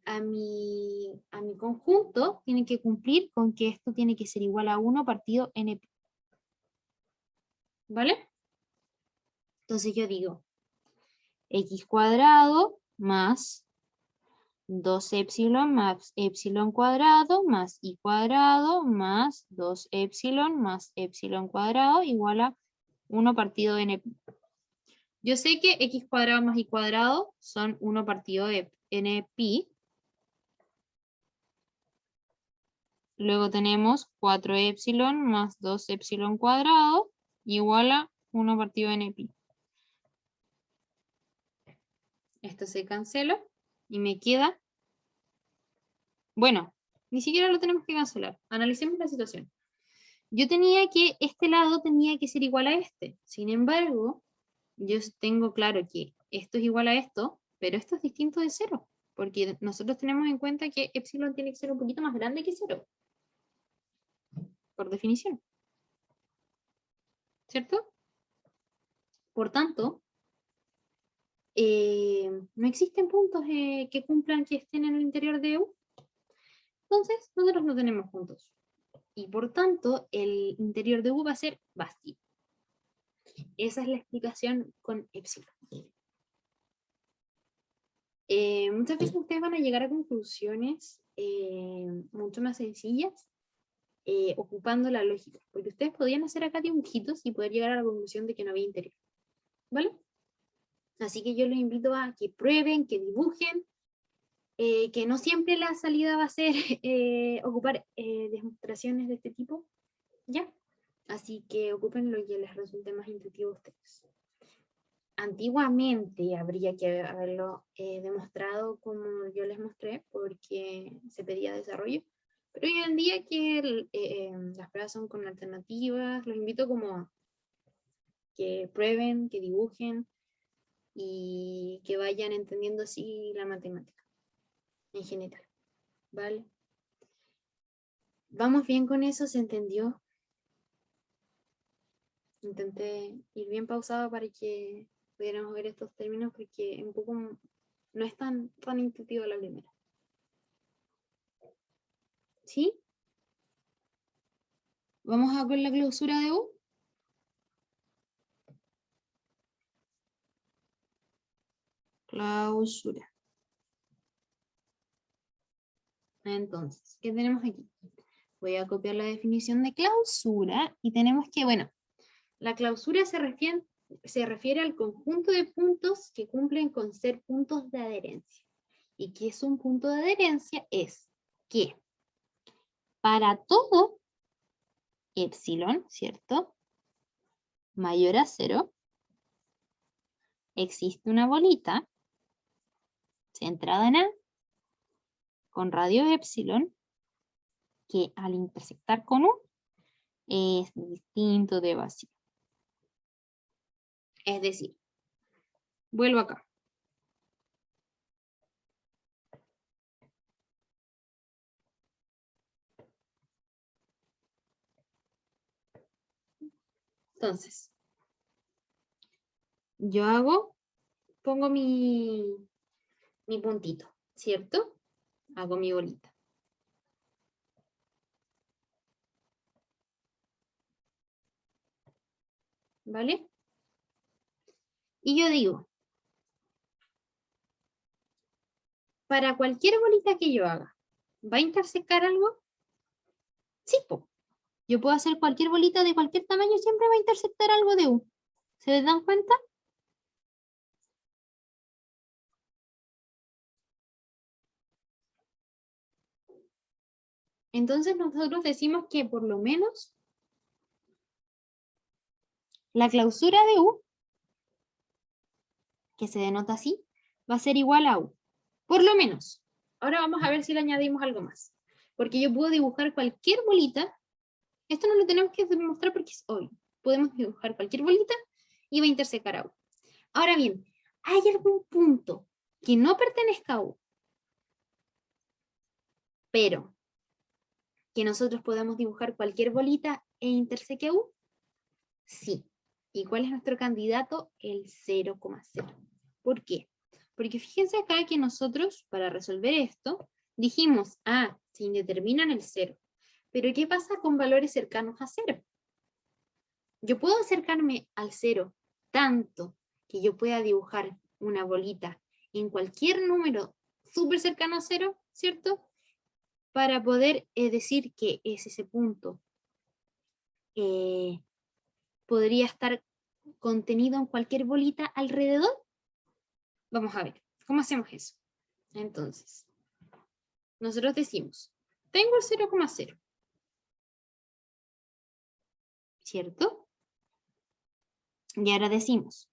A mi conjunto, tiene que cumplir con que esto tiene que ser igual a 1 partido n. ¿Vale? Entonces yo digo x cuadrado más 2 épsilon más épsilon cuadrado más y cuadrado más 2 épsilon más épsilon cuadrado igual a 1 partido n. Yo sé que x cuadrado más y cuadrado son 1 partido de n pi. Luego tenemos 4 épsilon más 2 épsilon cuadrado igual a 1 partido de n pi. Esto se cancela y me queda, bueno, ni siquiera lo tenemos que cancelar. Analicemos la situación. Yo tenía que, este lado tenía que ser igual a este. Sin embargo, yo tengo claro que esto es igual a esto, pero esto es distinto de 0. Porque nosotros tenemos en cuenta que épsilon tiene que ser un poquito más grande que 0. Por definición. ¿Cierto? Por tanto, no existen puntos que cumplan que estén en el interior de U. Entonces, nosotros no tenemos puntos. Y por tanto, el interior de U va a ser vacío. Esa es la explicación con épsilon. Muchas veces ustedes van a llegar a conclusiones mucho más sencillas ocupando la lógica. Porque ustedes podían hacer acá dibujitos y poder llegar a la conclusión de que no había interior. ¿Vale? Así que yo los invito a que prueben, que dibujen, que no siempre la salida va a ser ocupar demostraciones de este tipo, ¿ya? Así que ocupen lo que les resulte más intuitivo a ustedes. Antiguamente habría que haberlo demostrado como yo les mostré, porque se pedía desarrollo, pero hoy en día que las pruebas son con alternativas, los invito como a que prueben, que dibujen, y que vayan entendiendo así la matemática en general, ¿vale? ¿Vamos bien con eso? ¿Se entendió? Intenté ir bien pausado para que pudiéramos ver estos términos porque un poco no es tan intuitivo la primera. ¿Sí? ¿Vamos a con la clausura de U? Clausura. Entonces, ¿qué tenemos aquí? Voy a copiar la definición de clausura y tenemos que, bueno, la clausura se refiere al conjunto de puntos que cumplen con ser puntos de adherencia. ¿Y qué es un punto de adherencia? Es que para todo épsilon, ¿cierto? Mayor a 0, existe una bolita centrada en A con radio épsilon que al intersectar con U es distinto de vacío. Es decir, vuelvo acá. Entonces, yo pongo mi puntito, ¿cierto? Hago mi bolita. ¿Vale? Y yo digo, para cualquier bolita que yo haga, ¿va a intersecar algo? Sí, po. Yo puedo hacer cualquier bolita de cualquier tamaño, siempre va a intersectar algo de U. ¿Se dan cuenta? Entonces nosotros decimos que por lo menos la clausura de U, que se denota así, va a ser igual a U. Por lo menos. Ahora vamos a ver si le añadimos algo más. Porque yo puedo dibujar cualquier bolita. Esto no lo tenemos que demostrar porque es obvio. Podemos dibujar cualquier bolita y va a intersecar a U. Ahora bien, ¿hay algún punto que no pertenezca a U, pero que nosotros podamos dibujar cualquier bolita e interseque a U? Sí. ¿Y cuál es nuestro candidato? El 0,0. ¿Por qué? Porque fíjense acá que nosotros, para resolver esto, dijimos, se indeterminan el 0. Pero ¿qué pasa con valores cercanos a 0? Yo puedo acercarme al 0 tanto que yo pueda dibujar una bolita en cualquier número súper cercano a 0, ¿cierto? Para poder decir que es ese punto podría estar contenido en cualquier bolita alrededor. Vamos a ver, ¿cómo hacemos eso? Entonces, nosotros decimos, tengo el 0,0, ¿cierto? Y ahora decimos,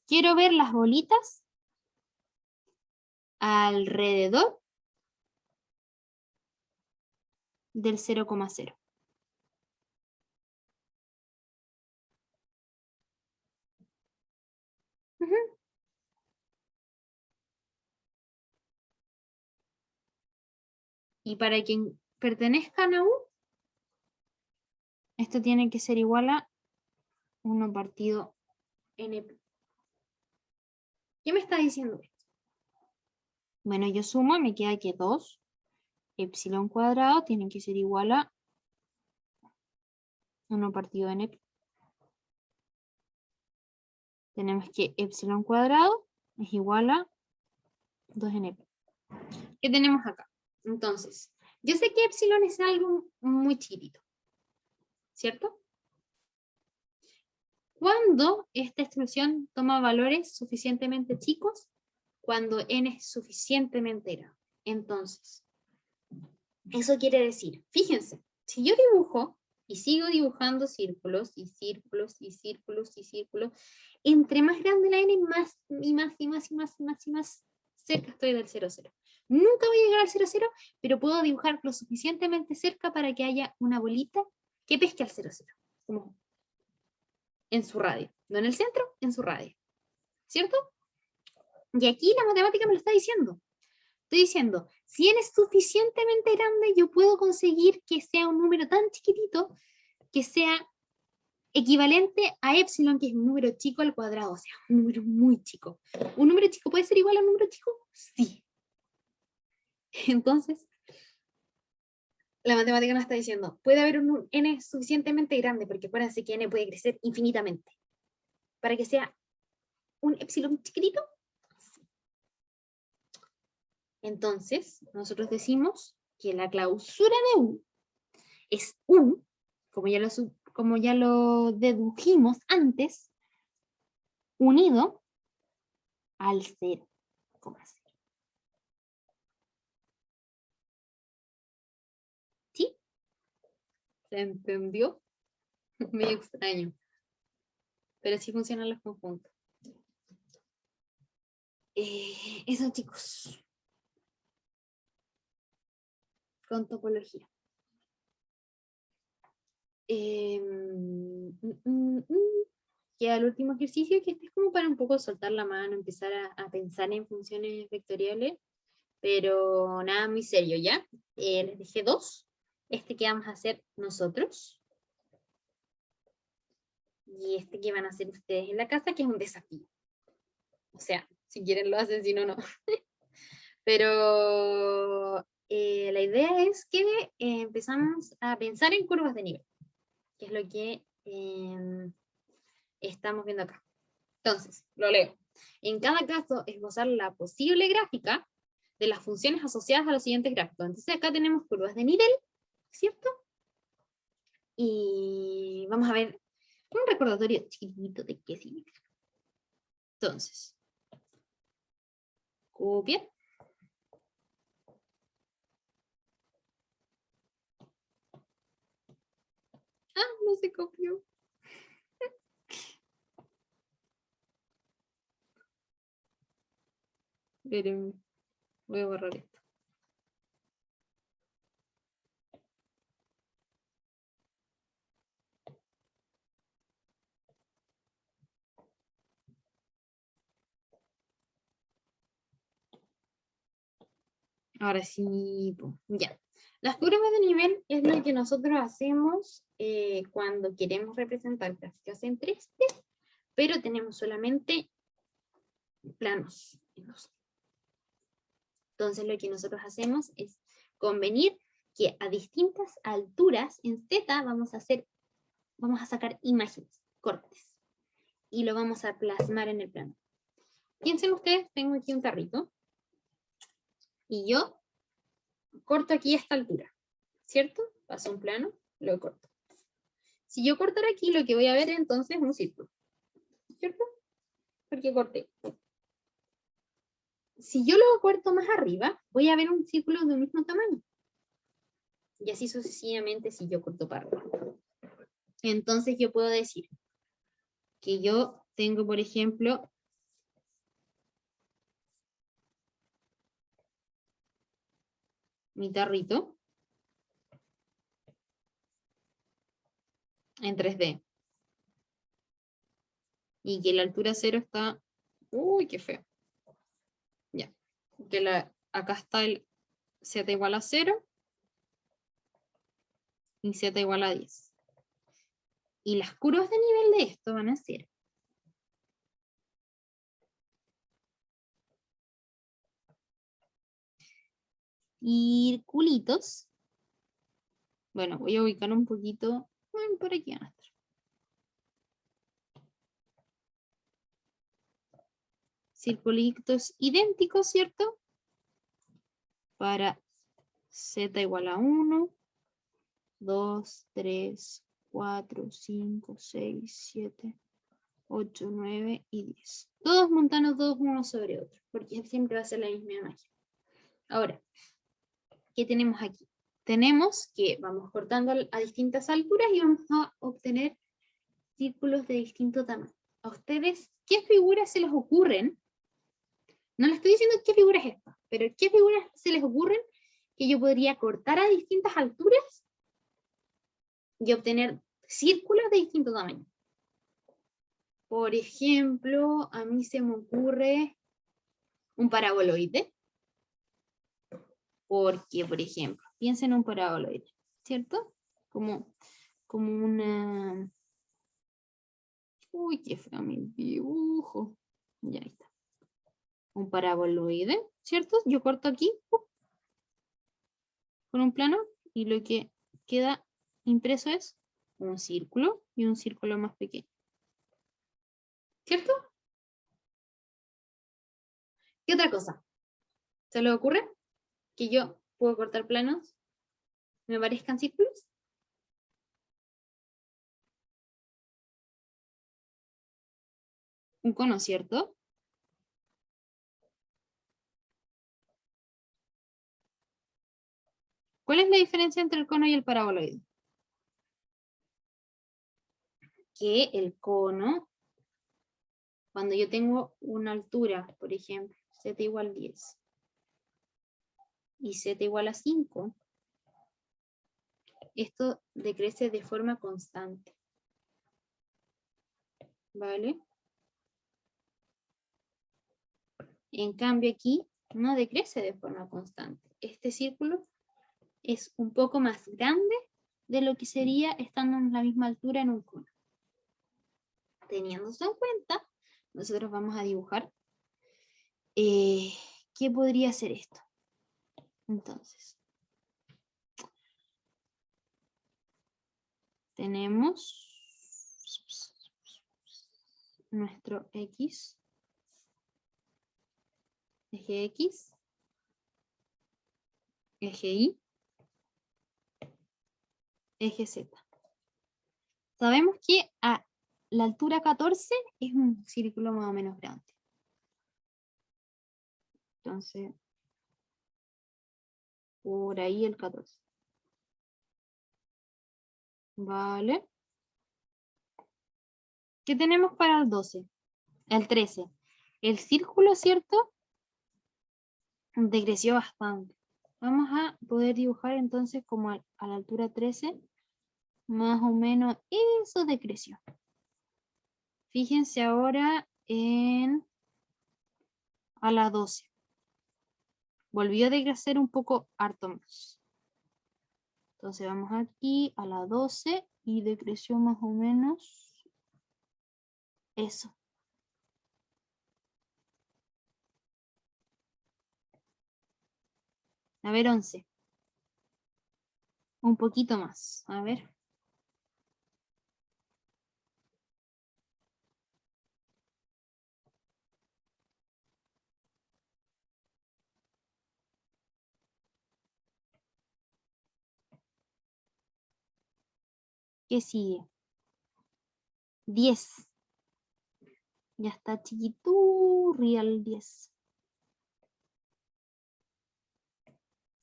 quiero ver las bolitas alrededor del 0,0. Y para quien pertenezcan a U, esto tiene que ser igual a 1 partido n. ¿Qué me está diciendo esto? Bueno, yo sumo y me queda que 2 epsilon cuadrado tiene que ser igual a 1 partido n. Tenemos que epsilon cuadrado es igual a 2n. ¿Qué tenemos acá? Entonces, yo sé que epsilon es algo muy chiquitito, ¿cierto? ¿Cuándo esta expresión toma valores suficientemente chicos? Cuando n es suficientemente grande. Entonces, eso quiere decir, fíjense, si yo dibujo y sigo dibujando círculos y círculos y círculos y círculos, entre más grande la n, más y más y más y más y más y más cerca estoy del 0, 0. Nunca voy a llegar al 0, 0, pero puedo dibujar lo suficientemente cerca para que haya una bolita que pesque al 0, 0. Como en su radio. No en el centro, en su radio. ¿Cierto? Y aquí la matemática me lo está diciendo. Estoy diciendo, si n es suficientemente grande, yo puedo conseguir que sea un número tan chiquitito que sea equivalente a epsilon, que es un número chico al cuadrado, o sea, un número muy chico. ¿Un número chico puede ser igual a un número chico? Sí. Entonces, la matemática nos está diciendo, puede haber un n suficientemente grande, porque acuérdense que n puede crecer infinitamente, para que sea un epsilon chiquitito. Entonces, nosotros decimos que la clausura de U es U, como ya lo dedujimos antes, unido al 0,0. ¿Sí? ¿Se entendió? Medio extraño. Pero sí funcionan los conjuntos. Eso, chicos. Con topología. Queda el último ejercicio, que este es como para un poco soltar la mano, empezar a pensar en funciones vectoriales, pero nada muy serio, ¿ya? Les dejé 2. Este que vamos a hacer nosotros. y este que van a hacer ustedes en la casa, que es un desafío. O sea, si quieren lo hacen, si no, no. Pero la idea es que empezamos a pensar en curvas de nivel, que es lo que estamos viendo acá. Entonces, lo leo. En cada caso, esbozar la posible gráfica de las funciones asociadas a los siguientes gráficos. Entonces acá tenemos curvas de nivel, ¿cierto? Y vamos a ver un recordatorio chiquitito de qué significa. Entonces, copia. Ah, no se copió. Pero voy a borrar esto. Ahora sí, ya. Las curvas de nivel es lo que nosotros hacemos cuando queremos representar gráficas en 3D, pero tenemos solamente planos. Entonces lo que nosotros hacemos es convenir que a distintas alturas en Z vamos a sacar imágenes, cortes, y lo vamos a plasmar en el plano. Piensen ustedes, tengo aquí un tarrito, y yo corto aquí a esta altura, ¿cierto? Paso un plano, lo corto. Si yo cortara aquí, lo que voy a ver entonces es un círculo, ¿cierto? Porque corté. Si yo lo corto más arriba, voy a ver un círculo de un mismo tamaño. Y así sucesivamente si yo corto para arriba. Entonces yo puedo decir que yo tengo, por ejemplo, mi tarrito en 3D. Y que la altura 0 está... Uy, qué feo. Ya. Que acá está el z igual a 0 y z igual a 10. Y las curvas de nivel de esto van a ser circulitos. Bueno, voy a ubicar un poquito. Por aquí van a estar. Circulitos idénticos, ¿cierto? Para z igual a 1, 2, 3, 4, 5, 6, 7, 8, 9 y 10. Todos montanos, todos uno sobre otro, porque siempre va a ser la misma imagen. Ahora, ¿qué tenemos aquí? Tenemos que vamos cortando a distintas alturas y vamos a obtener círculos de distinto tamaño. ¿A ustedes qué figuras se les ocurren? No les estoy diciendo qué figura es esta, pero ¿qué figuras se les ocurren que yo podría cortar a distintas alturas y obtener círculos de distinto tamaño? Por ejemplo, a mí se me ocurre un paraboloide. Porque, por ejemplo, piensen en un paraboloide, ¿cierto? Como una... Uy, qué feo mi dibujo. Ya está. Un paraboloide, ¿cierto? Yo corto aquí con un plano y lo que queda impreso es un círculo y un círculo más pequeño. ¿Cierto? ¿Qué otra cosa? ¿Se les ocurre? Que yo puedo cortar planos, me parezcan círculos. Un cono, ¿cierto? ¿Cuál es la diferencia entre el cono y el paraboloide? Que el cono, cuando yo tengo una altura, por ejemplo, z igual a 10 y z igual a 5, esto decrece de forma constante. ¿Vale? En cambio aquí no decrece de forma constante. Este círculo es un poco más grande de lo que sería estando en la misma altura en un cono. Teniendo eso en cuenta, nosotros vamos a dibujar qué podría ser esto. Entonces, tenemos nuestro X, eje X, eje Y, eje Z. Sabemos que a la altura 14 es un círculo más o menos grande. Entonces, por ahí el 14. Vale. ¿Qué tenemos para el 12? El 13. El círculo, ¿cierto? Decreció bastante. Vamos a poder dibujar entonces como a la altura 13, más o menos eso decreció. Fíjense ahora a la 12. Volvió a decrecer un poco harto más. Entonces vamos aquí a la 12 y decreció más o menos eso. A ver, 11. Un poquito más. A ver. ¿Qué sigue? 10. Ya está chiquiturri el 10.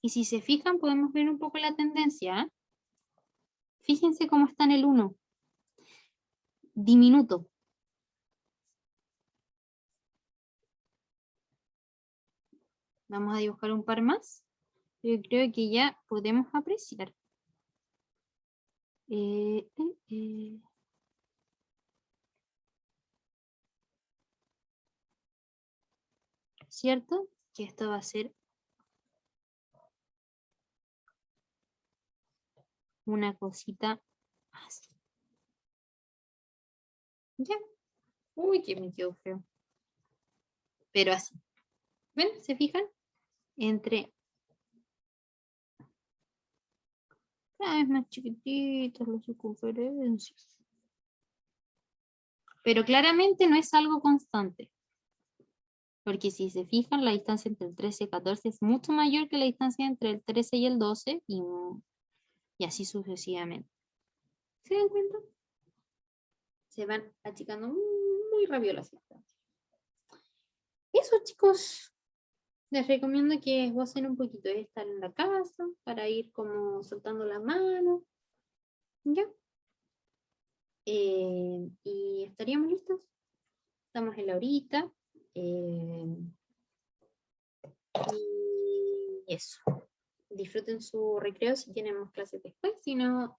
Y si se fijan, podemos ver un poco la tendencia. ¿Eh? Fíjense cómo está en el 1. Diminuto. Vamos a dibujar un par más. Yo creo que ya podemos apreciar. ¿Cierto? Que esto va a ser una cosita así. Ya. Uy, que me quedó feo. Pero así. ¿Ven? ¿Se fijan? Entre cada vez más chiquititas las circunferencias. Pero claramente no es algo constante. Porque si se fijan, la distancia entre el 13 y 14 es mucho mayor que la distancia entre el 13 y el 12 y así sucesivamente. ¿Se dan cuenta? Se van achicando muy rápido las distancias. Eso, chicos. Les recomiendo que esbocen un poquito de estar en la casa para ir como soltando la mano. ¿Ya? Y estaríamos listos. Estamos en la horita. Y eso. Disfruten su recreo si tienen más clases después. Si no,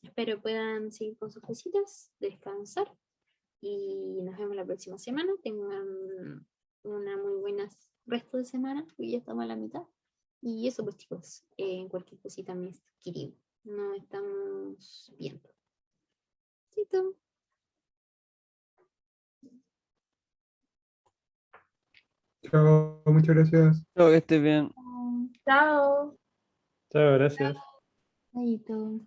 espero puedan seguir con sus cositas, descansar. Y nos vemos la próxima semana. Tengan una muy buena resto de semana, porque ya estamos a la mitad. Y eso pues chicos, cualquier cosita me escribo. Nos estamos viendo. Chito. Chao, muchas gracias. Espero que estés bien. Chao. Chao, gracias. Chaito.